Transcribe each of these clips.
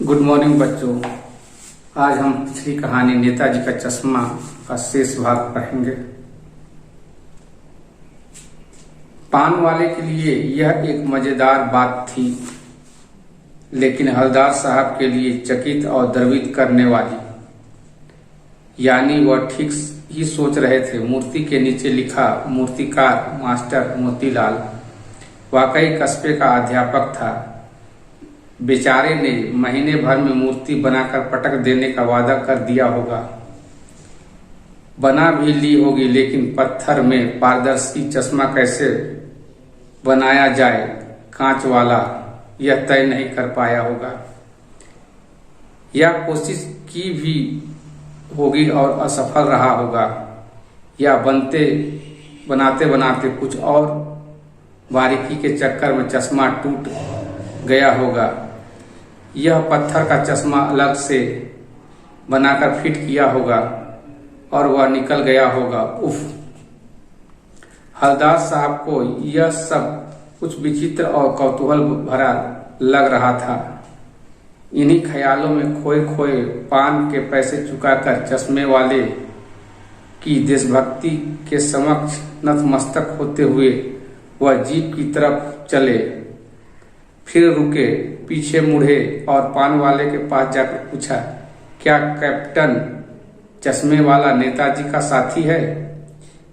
Good morning बच्चों। आज हम पिछली कहानी नेताजी का चश्मा का शेष भाग पढ़ेंगे। पान वाले के लिए यह एक मजेदार बात थी, लेकिन हवलदार साहब के लिए चकित और द्रवित करने वाली। यानी वह ठीक ही सोच रहे थे। मूर्ति के नीचे लिखा मूर्तिकार मास्टर मोतीलाल वाकई कस्बे का अध्यापक था। बेचारे ने महीने भर में मूर्ति बनाकर पटक देने का वादा कर दिया होगा। बना भी ली होगी, लेकिन पत्थर में पारदर्शी चश्मा कैसे बनाया जाए कांच वाला, यह तय नहीं कर पाया होगा। यह कोशिश की भी होगी और असफल रहा होगा, या बनाते बनाते कुछ और बारीकी के चक्कर में चश्मा टूट गया होगा। यह पत्थर का चश्मा अलग से बनाकर फिट किया होगा और वह निकल गया होगा। उफ! हवलदार साहब को यह सब कुछ विचित्र और कौतूहल भरा लग रहा था। इन्हीं ख्यालों में खोए खोए पान के पैसे चुकाकर चश्मे वाले की देशभक्ति के समक्ष नतमस्तक होते हुए वह जीप की तरफ चले। फिर रुके, पीछे मुड़े और पान वाले के पास जाकर पूछा, क्या कैप्टन चश्मे वाला नेताजी का साथी है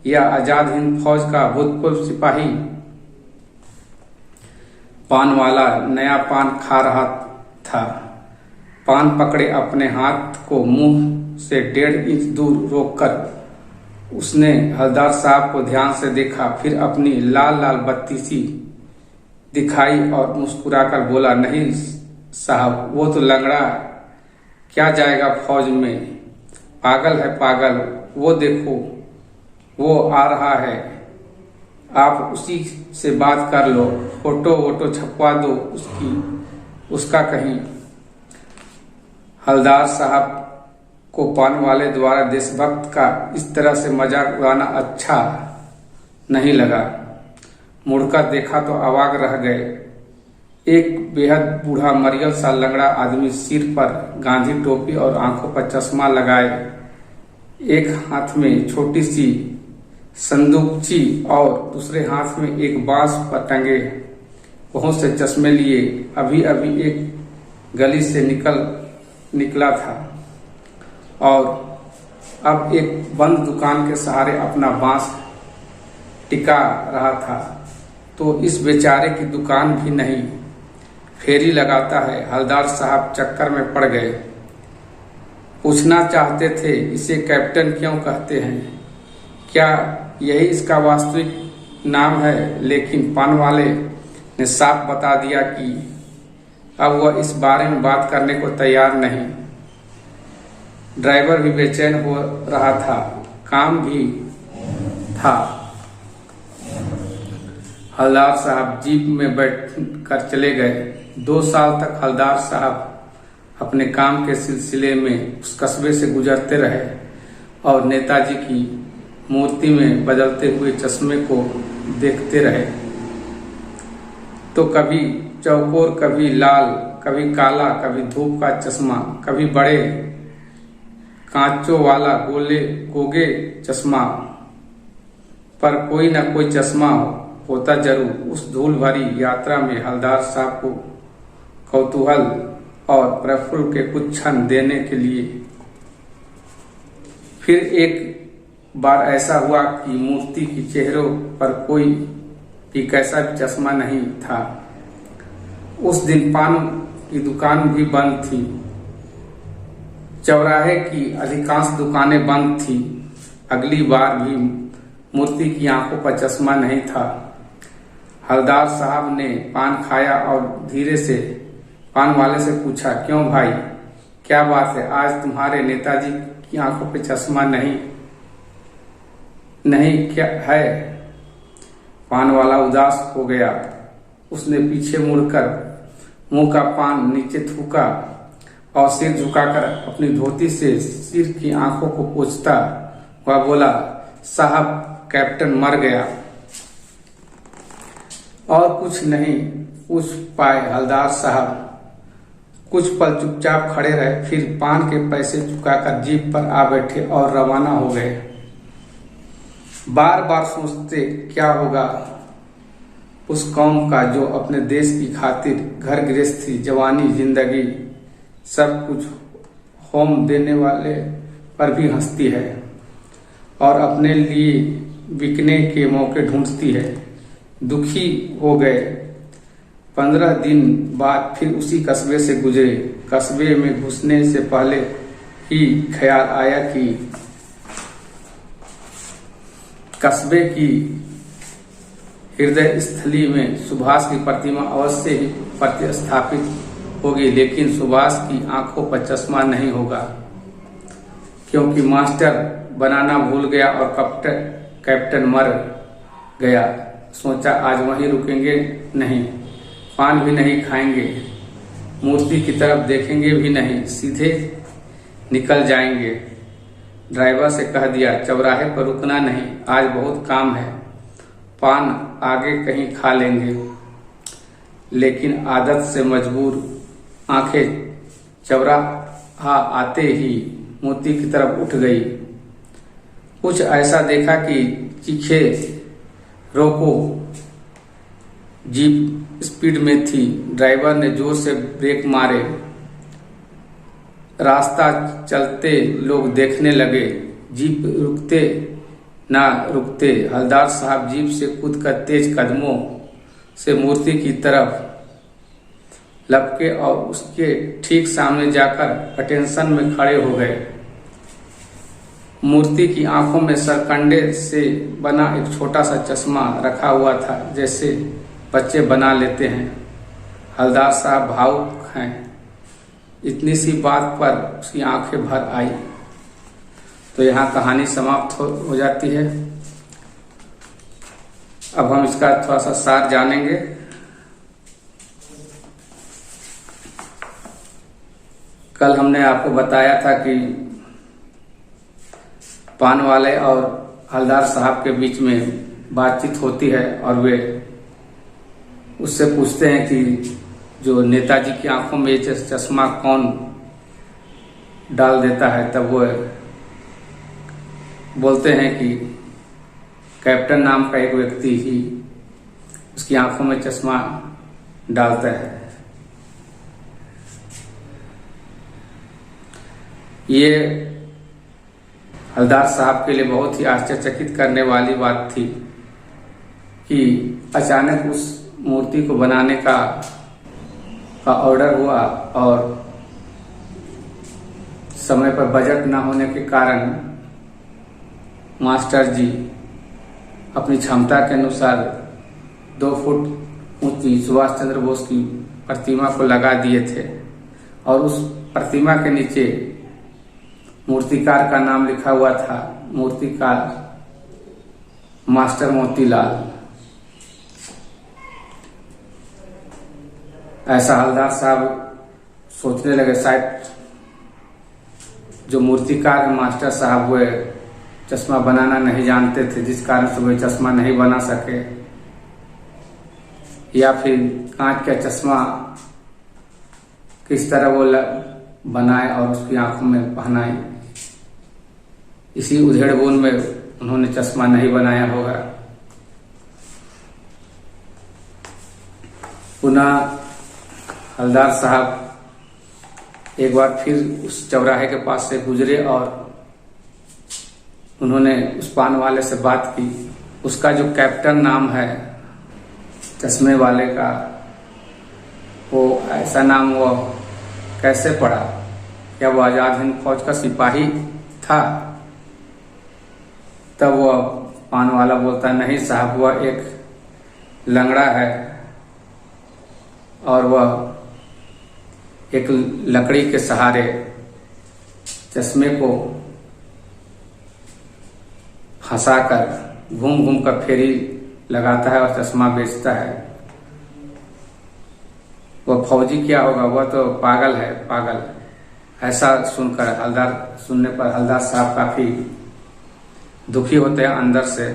या आजाद हिंद फौज का भूतपूर्व सिपाही? पान वाला नया पान खा रहा था। पान पकड़े अपने हाथ को मुंह से 1.5 इंच दूर रोककर उसने हवलदार साहब को ध्यान से देखा, फिर अपनी लाल लाल बत्ती सी दिखाई और मुस्कुराकर बोला, नहीं साहब, वो तो लंगड़ा क्या जाएगा फौज में, पागल है पागल। वो देखो, वो आ रहा है, आप उसी से बात कर लो, फोटो वोटो छपवा दो उसका कहीं। हवलदार साहब को पान वाले द्वारा देशभक्त का इस तरह से मजाक उड़ाना अच्छा नहीं लगा। मुड़कर देखा तो अवाक रह गए। एक बेहद बूढ़ा मरियल सा लंगड़ा आदमी, सिर पर गांधी टोपी और आंखों पर चश्मा लगाए, एक हाथ में छोटी सी संदूकची और दूसरे हाथ में एक बांस पर टंगे बहुत से चश्मे लिए अभी अभी एक गली से निकला था और अब एक बंद दुकान के सहारे अपना बांस टिका रहा था। तो इस बेचारे की दुकान भी नहीं, फेरी लगाता है। हवलदार साहब चक्कर में पड़ गए। पूछना चाहते थे, इसे कैप्टन क्यों कहते हैं, क्या यही इसका वास्तविक नाम है? लेकिन पान वाले ने साफ बता दिया कि अब वह इस बारे में बात करने को तैयार नहीं। ड्राइवर भी बेचैन हो रहा था, काम भी था। हवलदार साहब जीप में बैठ कर चले गए। 2 साल तक हवलदार साहब अपने काम के सिलसिले में उस कस्बे से गुजरते रहे और नेताजी की मूर्ति में बदलते हुए चश्मे को देखते रहे। तो कभी चौकोर, कभी लाल, कभी काला, कभी धूप का चश्मा, कभी बड़े कांचों वाला गोगे चश्मा, पर कोई न कोई चश्मा होता जरूर। उस धूल भरी यात्रा में हवलदार साहब को कौतूहल और प्रफुल्ल के कुछ क्षण देने के लिए फिर एक बार ऐसा हुआ कि मूर्ति की चेहरों पर कोई भी कैसा भी चश्मा नहीं था। उस दिन पान की दुकान भी बंद थी। चौराहे की अधिकांश दुकानें बंद थी। अगली बार भी मूर्ति की आंखों पर चश्मा नहीं था। हवलदार साहब ने पान खाया और धीरे से पान वाले से पूछा, क्यों भाई, क्या बात है, आज तुम्हारे नेताजी की आंखों पे चश्मा नहीं क्या है? पान वाला उदास हो गया। उसने पीछे मुड़कर मुंह का पान नीचे थूका और सिर झुकाकर अपनी धोती से सिर की आंखों को पोंछता वह बोला, साहब, कैप्टन मर गया। और कुछ नहीं पूछ पाए हवलदार साहब कुछ पल चुपचाप खड़े रहे, फिर पान के पैसे चुकाकर जीप पर आ बैठे और रवाना हो गए। बार बार सोचते क्या होगा उस कौम का जो अपने देश की खातिर घर गृहस्थी, जवानी, जिंदगी सब कुछ होम देने वाले पर भी हंसती है और अपने लिए बिकने के मौके ढूंढती है। दुखी हो गए। 15 दिन बाद फिर उसी कस्बे से गुजरे। कस्बे में घुसने से पहले ही ख्याल आया कि कस्बे की हृदय स्थली में सुभाष की प्रतिमा अवश्य ही प्रतिस्थापित होगी, लेकिन सुभाष की आंखों पर चश्मा नहीं होगा, क्योंकि मास्टर बनाना भूल गया और कैप्टन मर गया। सोचा आज वहीं रुकेंगे नहीं, पान भी नहीं खाएंगे, मूर्ति की तरफ देखेंगे भी नहीं, सीधे निकल जाएंगे। ड्राइवर से कह दिया चौराहे पर रुकना नहीं, आज बहुत काम है, पान आगे कहीं खा लेंगे। लेकिन आदत से मजबूर आंखें चौराहा आते ही मूर्ति की तरफ उठ गई। कुछ ऐसा देखा कि चीखे रोको, जीप स्पीड में थी। ड्राइवर ने जोर से ब्रेक मारे। रास्ता चलते लोग देखने लगे। जीप रुकते ना रुकते हवलदार साहब जीप से कूदकर तेज कदमों से मूर्ति की तरफ लपके और उसके ठीक सामने जाकर अटेंशन में खड़े हो गए। मूर्ति की आंखों में सरकंडे से बना एक छोटा सा चश्मा रखा हुआ था, जैसे बच्चे बना लेते हैं। हवलदार साहब भावुक हैं। इतनी सी बात पर उसकी आंखें भर आई। तो यहाँ कहानी समाप्त हो जाती है। अब हम इसका थोड़ा सा सार जानेंगे। कल हमने आपको बताया था कि पान वाले और हवलदार साहब के बीच में बातचीत होती है और वे उससे पूछते हैं कि जो नेताजी की आंखों में ये चश्मा कौन डाल देता है। तब वो बोलते हैं कि कैप्टन नाम का एक व्यक्ति ही उसकी आंखों में चश्मा डालता है। ये हवलदार साहब के लिए बहुत ही आश्चर्यचकित करने वाली बात थी कि अचानक उस मूर्ति को बनाने का ऑर्डर हुआ और समय पर बजट न होने के कारण मास्टर जी अपनी क्षमता के अनुसार 2 फुट ऊंची सुभाष चंद्र बोस की प्रतिमा को लगा दिए थे और उस प्रतिमा के नीचे मूर्तिकार का नाम लिखा हुआ था, मूर्तिकार मास्टर मोतीलाल। ऐसा हवलदार साहब सोचने लगे, शायद जो मूर्तिकार है मास्टर साहब वो चश्मा बनाना नहीं जानते थे, जिस कारण से वे चश्मा नहीं बना सके, या फिर कांच का चश्मा किस तरह वो बनाए और उसकी आंखों में पहनाए। इसी उधेड़बुन में उन्होंने चश्मा नहीं बनाया होगा। पुनः हवलदार साहब एक बार फिर उस चौराहे के पास से गुजरे और उन्होंने उस पान वाले से बात की। उसका जो कैप्टन नाम है चश्मे वाले का, वो ऐसा नाम वो कैसे पड़ा? क्या वो आजाद हिंद फौज का सिपाही था? तब वह पान वाला बोलता नहीं साहब, वह एक लंगड़ा है और वह एक लकड़ी के सहारे चश्मे को फंसाकर घूम घूम कर फेरी लगाता है और चश्मा बेचता है। वह फौजी क्या होगा, वह तो पागल है, पागल। ऐसा सुनने पर हवलदार साहब काफी दुखी होते हैं अंदर से।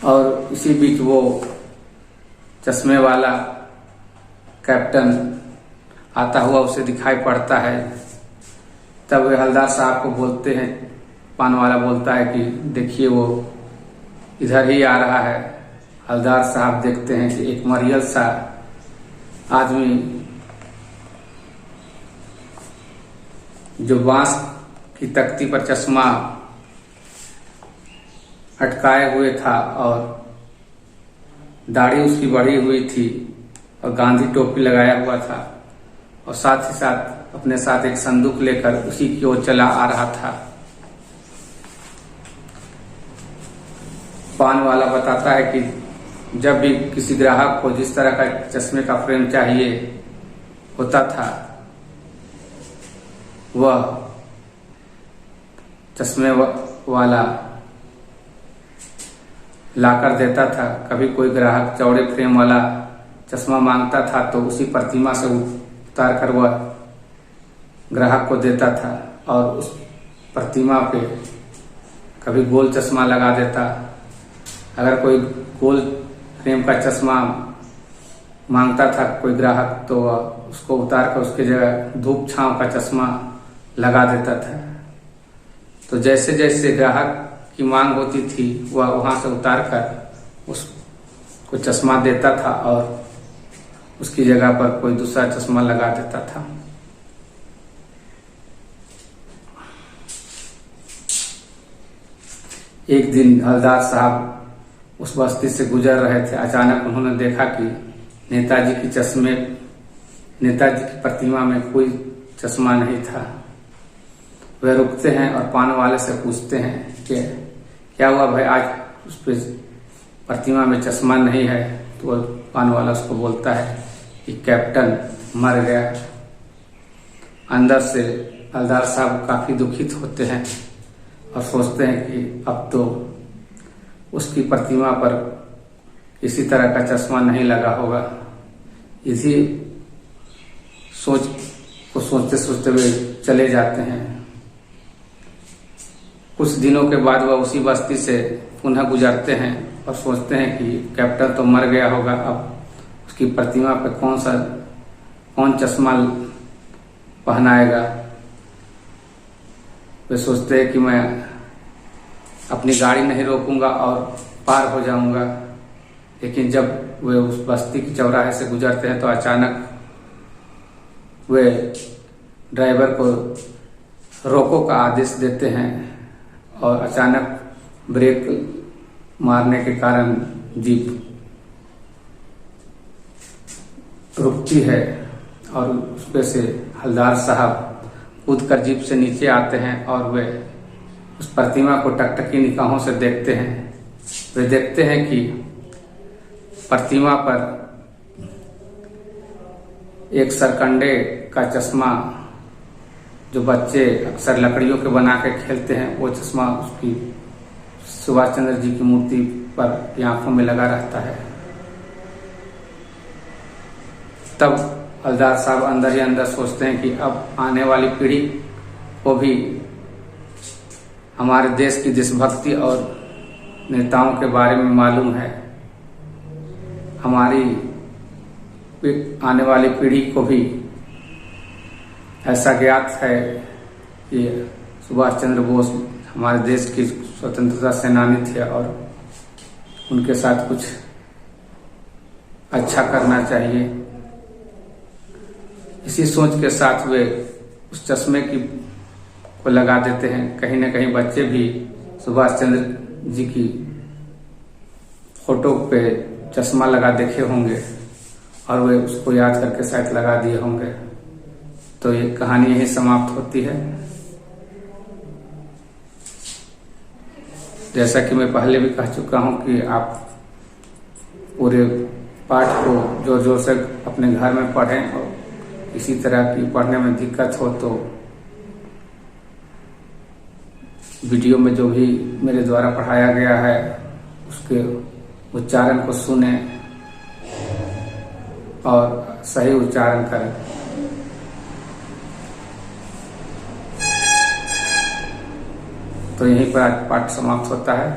और इसी बीच वो चश्मे वाला कैप्टन आता हुआ उसे दिखाई पड़ता है। तब वे हवलदार साहब को बोलते हैं, पान वाला बोलता है कि देखिए वो इधर ही आ रहा है। हवलदार साहब देखते हैं कि एक मरियल सा आदमी जो बांस की तख्ती पर चश्मा अटकाए हुए था और दाढ़ी उसकी बढ़ी हुई थी और गांधी टोपी लगाया हुआ था और साथ ही साथ अपने साथ एक संदूक लेकर उसी की ओर चला आ रहा था। पान वाला बताता है कि जब भी किसी ग्राहक को जिस तरह का चश्मे का फ्रेम चाहिए होता था वह चश्मे वाला लाकर देता था। कभी कोई ग्राहक चौड़े फ्रेम वाला चश्मा मांगता था तो उसी प्रतिमा से उतार कर वह ग्राहक को देता था और उस प्रतिमा पे कभी गोल चश्मा लगा देता। अगर कोई गोल फ्रेम का चश्मा मांगता था कोई ग्राहक तो उसको उतार कर उसकी जगह धूप छांव का चश्मा लगा देता था। तो जैसे जैसे ग्राहक की मांग होती थी वह वहां से उतार कर उसको चश्मा देता था और उसकी जगह पर कोई दूसरा चश्मा लगा देता था। एक दिन हवलदार साहब उस बस्ती से गुजर रहे थे। अचानक उन्होंने देखा कि नेताजी की प्रतिमा में कोई चश्मा नहीं था। वे रुकते हैं और पान वाले से पूछते हैं कि क्या हुआ भाई, आज उस पे प्रतिमा में चश्मा नहीं है? तो पान वाला उसको बोलता है कि कैप्टन मर गया। अंदर से हवलदार साहब काफी दुखित होते हैं और सोचते हैं कि अब तो उसकी प्रतिमा पर किसी तरह का चश्मा नहीं लगा होगा। इसी सोच को सोचते सोचते वे चले जाते हैं। कुछ दिनों के बाद वह उसी बस्ती से पुनः गुजरते हैं और सोचते हैं कि कैप्टन तो मर गया होगा, अब उसकी प्रतिमा पे कौन चश्मा पहनाएगा। वे सोचते हैं कि मैं अपनी गाड़ी नहीं रोकूंगा और पार हो जाऊंगा। लेकिन जब वे उस बस्ती की चौराहे से गुजरते हैं तो अचानक वे ड्राइवर को रोको का आदेश देते हैं और अचानक ब्रेक मारने के कारण जीप रुकती है और उसपे से हवलदार साहब कूद कर जीप से नीचे आते हैं और वे उस प्रतिमा को टकटकी निगाहों से देखते हैं। वे देखते हैं कि प्रतिमा पर एक सरकंडे का चश्मा जो बच्चे अक्सर लकड़ियों के बना के खेलते हैं वो चश्मा उसकी सुभाष चंद्र जी की मूर्ति पर आंखों में लगा रहता है। तब हवलदार साहब अंदर ही अंदर सोचते हैं कि अब आने वाली पीढ़ी को भी हमारे देश की देशभक्ति और नेताओं के बारे में मालूम है। हमारी आने वाली पीढ़ी को भी ऐसा ज्ञात है कि सुभाष चंद्र बोस हमारे देश की स्वतंत्रता सेनानी थे और उनके साथ कुछ अच्छा करना चाहिए। इसी सोच के साथ वे उस चश्मे को लगा देते हैं। कहीं न कहीं बच्चे भी सुभाष चंद्र जी की फोटो पे चश्मा लगा देखे होंगे और वे उसको याद करके शायद लगा दिए होंगे। तो ये कहानी यही समाप्त होती है। जैसा कि मैं पहले भी कह चुका हूं कि आप पूरे पाठ को जोर जोर से अपने घर में पढ़ें और किसी तरह की पढ़ने में दिक्कत हो तो वीडियो में जो भी मेरे द्वारा पढ़ाया गया है उसके उच्चारण को सुने और सही उच्चारण करें। तो यहीं पर आज पाठ समाप्त होता है।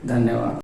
धन्यवाद।